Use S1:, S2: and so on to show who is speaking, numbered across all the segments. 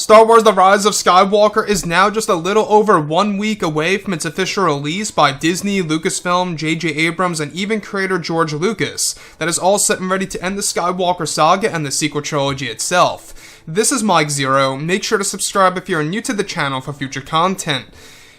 S1: Star Wars The Rise of Skywalker is now just a little over 1 week away from its official release by Disney, Lucasfilm, J.J. Abrams, and even creator George Lucas, that is all set and ready to end the Skywalker saga and the sequel trilogy itself. This is Mike Zero. Make sure to subscribe if you're new to the channel for future content.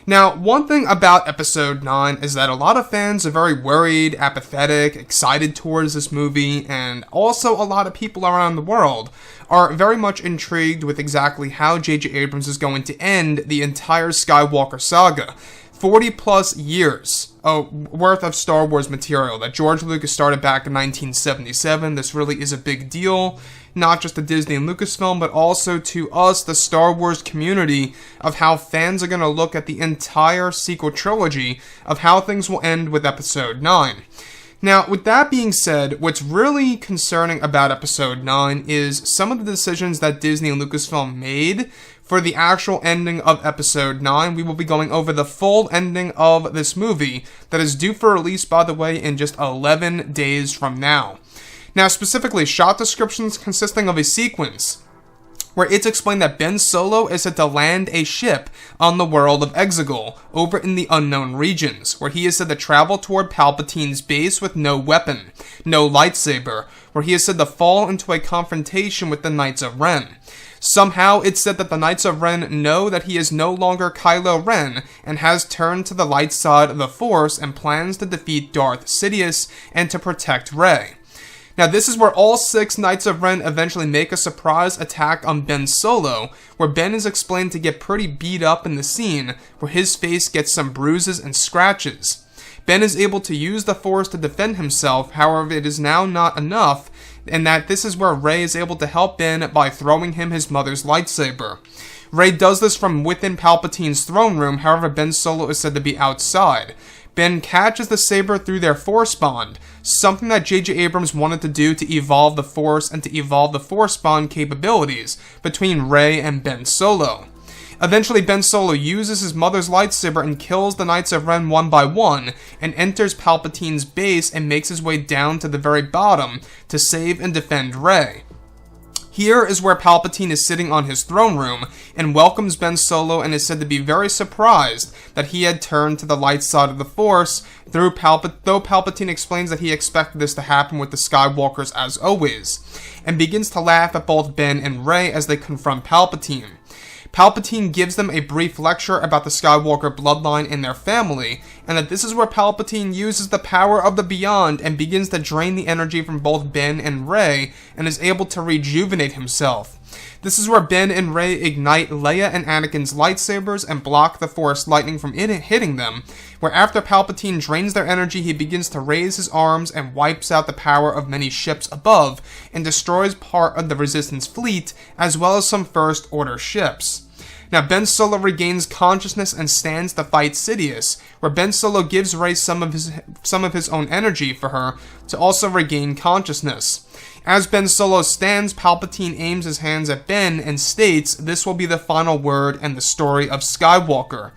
S1: Now, one thing about Episode 9 is that a lot of fans are very worried, apathetic, excited towards this movie, and also a lot of people around the world are very much intrigued with exactly how J.J. Abrams is going to end the entire Skywalker saga. 40 plus years worth of Star Wars material that George Lucas started back in 1977. This really is a big deal, not just to Disney and Lucasfilm, but also to us, the Star Wars community, of how fans are going to look at the entire sequel trilogy, of how things will end with Episode 9. Now, with that being said, what's really concerning about Episode 9 is some of the decisions that Disney and Lucasfilm made for the actual ending of Episode 9. We will be going over the full ending of this movie that is due for release, by the way, in just 11 days from now. Now, specifically, shot descriptions consisting of a sequence where it's explained that Ben Solo is set to land a ship on the world of Exegol, over in the unknown regions, where he is said to travel toward Palpatine's base with no weapon, no lightsaber, where he is said to fall into a confrontation with the Knights of Ren. Somehow, it's said that the Knights of Ren know that he is no longer Kylo Ren, and has turned to the light side of the Force and plans to defeat Darth Sidious and to protect Rey. Now, this is where all 6 Knights of Ren eventually make a surprise attack on Ben Solo, where Ben is explained to get pretty beat up in the scene, where his face gets some bruises and scratches. Ben is able to use the Force to defend himself, however, it is now not enough, and that this is where Rey is able to help Ben by throwing him his mother's lightsaber. Rey does this from within Palpatine's throne room, however, Ben Solo is said to be outside. Ben catches the saber through their Force bond, something that J.J. Abrams wanted to do to evolve the Force and to evolve the Force bond capabilities between Rey and Ben Solo. Eventually, Ben Solo uses his mother's lightsaber and kills the Knights of Ren one by one, and enters Palpatine's base and makes his way down to the very bottom to save and defend Rey. Here is where Palpatine is sitting on his throne room and welcomes Ben Solo, and is said to be very surprised that he had turned to the light side of the Force, though Palpatine explains that he expected this to happen with the Skywalkers as always, and begins to laugh at both Ben and Rey as they confront Palpatine. Palpatine gives them a brief lecture about the Skywalker bloodline and their family, and that this is where Palpatine uses the power of the Beyond and begins to drain the energy from both Ben and Rey, and is able to rejuvenate himself. This is where Ben and Rey ignite Leia and Anakin's lightsabers and block the Force lightning from hitting them, where after Palpatine drains their energy, he begins to raise his arms and wipes out the power of many ships above, and destroys part of the Resistance fleet, as well as some First Order ships. Now, Ben Solo regains consciousness and stands to fight Sidious, where Ben Solo gives Rey some of his own energy for her to also regain consciousness. As Ben Solo stands, Palpatine aims his hands at Ben and states, "This will be the final word and the story of Skywalker,"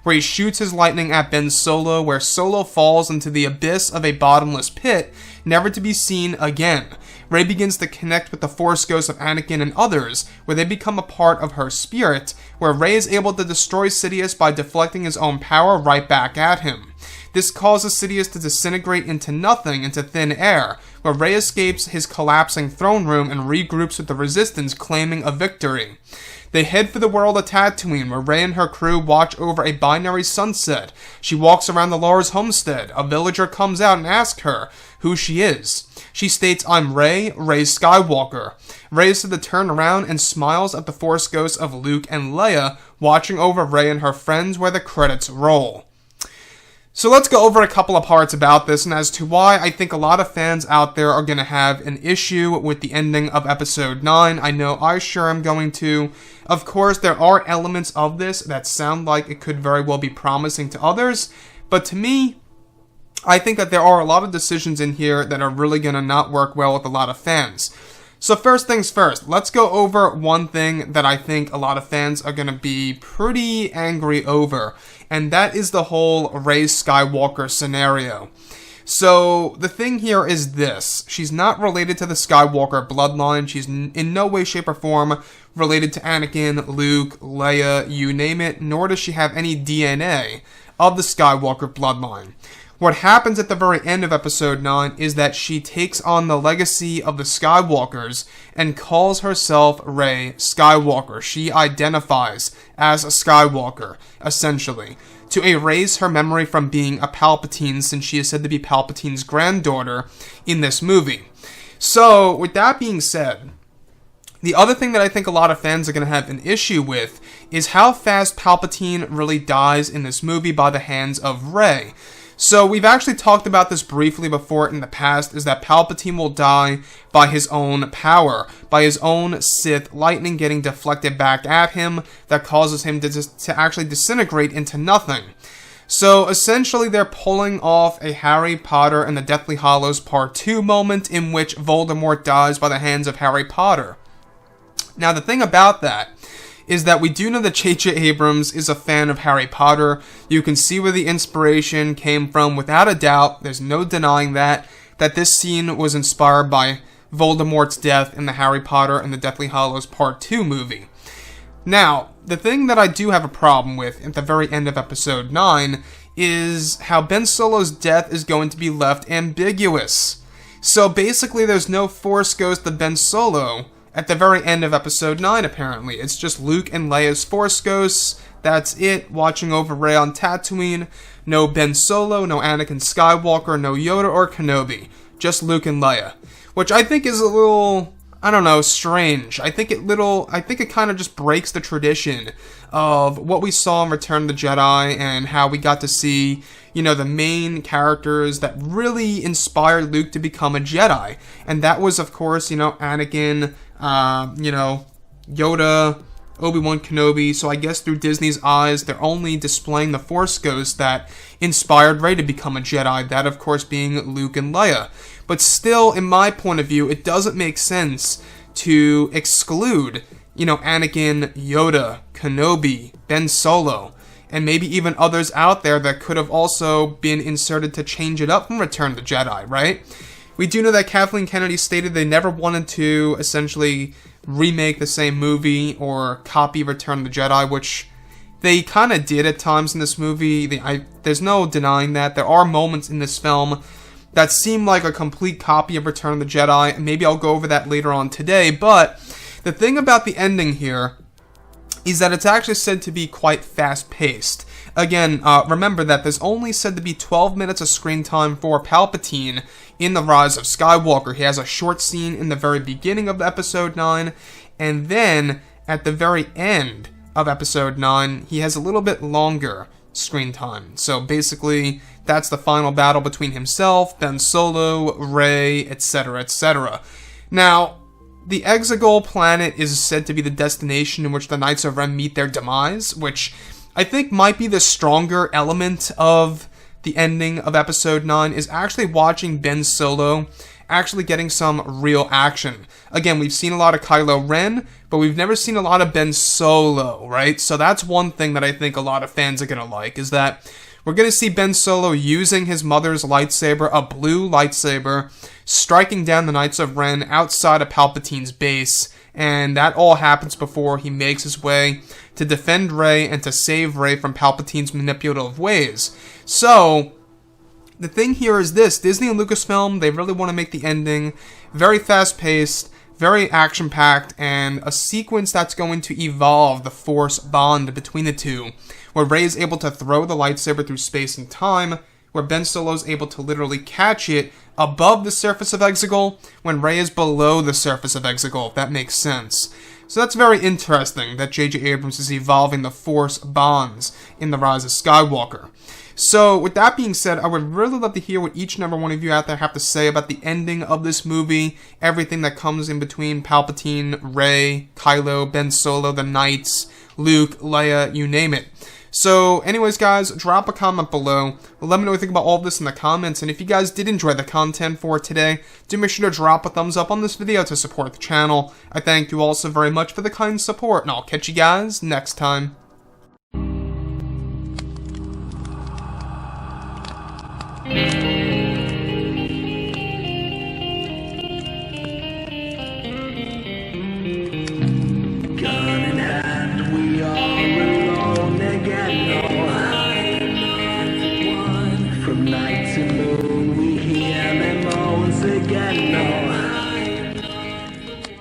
S1: where he shoots his lightning at Ben Solo, where Solo falls into the abyss of a bottomless pit, never to be seen again. Rey begins to connect with the Force ghosts of Anakin and others, where they become a part of her spirit, where Rey is able to destroy Sidious by deflecting his own power right back at him. This causes Sidious to disintegrate into nothing, into thin air, where Rey escapes his collapsing throne room and regroups with the Resistance, claiming a victory. They head for the world of Tatooine, where Rey and her crew watch over a binary sunset. She walks around the Lars homestead. A villager comes out and asks her who she is. She states, "I'm Rey Skywalker." Rey is said to turn around and smiles at the Force ghosts of Luke and Leia, watching over Rey and her friends, where the credits roll. So let's go over a couple of parts about this, and as to why I think a lot of fans out there are going to have an issue with the ending of Episode 9. I know I sure am going to. Of course, there are elements of this that sound like it could very well be promising to others, but to me, I think that there are a lot of decisions in here that are really going to not work well with a lot of fans. So first things first, let's go over one thing that I think a lot of fans are going to be pretty angry over, and that is the whole Rey Skywalker scenario. So, the thing here is this. She's not related to the Skywalker bloodline. She's in no way, shape, or form related to Anakin, Luke, Leia, you name it, nor does she have any DNA of the Skywalker bloodline. What happens at the very end of Episode 9 is that she takes on the legacy of the Skywalkers and calls herself Rey Skywalker. She identifies as a Skywalker, essentially, to erase her memory from being a Palpatine, since she is said to be Palpatine's granddaughter in this movie. So, with that being said, the other thing that I think a lot of fans are going to have an issue with is how fast Palpatine really dies in this movie by the hands of Rey. So we've actually talked about this briefly before in the past, is that Palpatine will die by his own power, by his own Sith lightning getting deflected back at him that causes him to actually disintegrate into nothing. So essentially they're pulling off a Harry Potter and the Deathly Hallows Part 2 moment in which Voldemort dies by the hands of Harry Potter. Now the thing about that is that we do know that J.J. Abrams is a fan of Harry Potter. You can see where the inspiration came from without a doubt. There's no denying that this scene was inspired by Voldemort's death in the Harry Potter and the Deathly Hallows Part 2 movie. Now, the thing that I do have a problem with at the very end of Episode 9 is how Ben Solo's death is going to be left ambiguous. So basically there's no Force ghost of Ben Solo at the very end of Episode 9, apparently. It's just Luke and Leia's Force ghosts. That's it, watching over Rey on Tatooine. No Ben Solo, no Anakin Skywalker, no Yoda or Kenobi. Just Luke and Leia. Which I think is a little, I don't know, strange. I think it kind of just breaks the tradition of what we saw in Return of the Jedi and how we got to see, you know, the main characters that really inspired Luke to become a Jedi. And that was, of course, you know, Anakin, Yoda, Obi-Wan Kenobi. So I guess through Disney's eyes, they're only displaying the Force ghosts that inspired Rey to become a Jedi. That, of course, being Luke and Leia. But still, in my point of view, it doesn't make sense to exclude, you know, Anakin, Yoda, Kenobi, Ben Solo, and maybe even others out there that could have also been inserted to change it up from Return of the Jedi, right? We do know that Kathleen Kennedy stated they never wanted to essentially remake the same movie or copy Return of the Jedi, which they kind of did at times in this movie. There's no denying that. There are moments in this film that seem like a complete copy of Return of the Jedi, and maybe I'll go over that later on today, but the thing about the ending here is that it's actually said to be quite fast-paced. Again, remember that there's only said to be 12 minutes of screen time for Palpatine in The Rise of Skywalker. He has a short scene in the very beginning of Episode 9, and then at the very end of Episode 9, he has a little bit longer screen time. So basically, that's the final battle between himself, Ben Solo, Rey, etc., etc. Now, the Exegol planet is said to be the destination in which the Knights of Ren meet their demise, which I think might be the stronger element of the ending of Episode 9, is actually watching Ben Solo actually getting some real action. Again, we've seen a lot of Kylo Ren, but we've never seen a lot of Ben Solo, right? So that's one thing that I think a lot of fans are going to like, is that we're going to see Ben Solo using his mother's lightsaber, a blue lightsaber, striking down the Knights of Ren outside of Palpatine's base, and that all happens before he makes his way to defend Rey and to save Rey from Palpatine's manipulative ways. So, the thing here is this: Disney and Lucasfilm, they really want to make the ending very fast-paced, very action-packed, and a sequence that's going to evolve the Force bond between the two, where Rey is able to throw the lightsaber through space and time, where Ben Solo is able to literally catch it above the surface of Exegol, when Rey is below the surface of Exegol, if that makes sense. So that's very interesting that J.J. Abrams is evolving the Force bonds in The Rise of Skywalker. So, with that being said, I would really love to hear what each and every one of you out there have to say about the ending of this movie, everything that comes in between Palpatine, Rey, Kylo, Ben Solo, the Knights, Luke, Leia, you name it. So, anyways, guys, drop a comment below. Let me know what you think about all of this in the comments, and if you guys did enjoy the content for today, do make sure to drop a thumbs up on this video to support the channel. I thank you all so very much for the kind support, and I'll catch you guys next time.
S2: Simba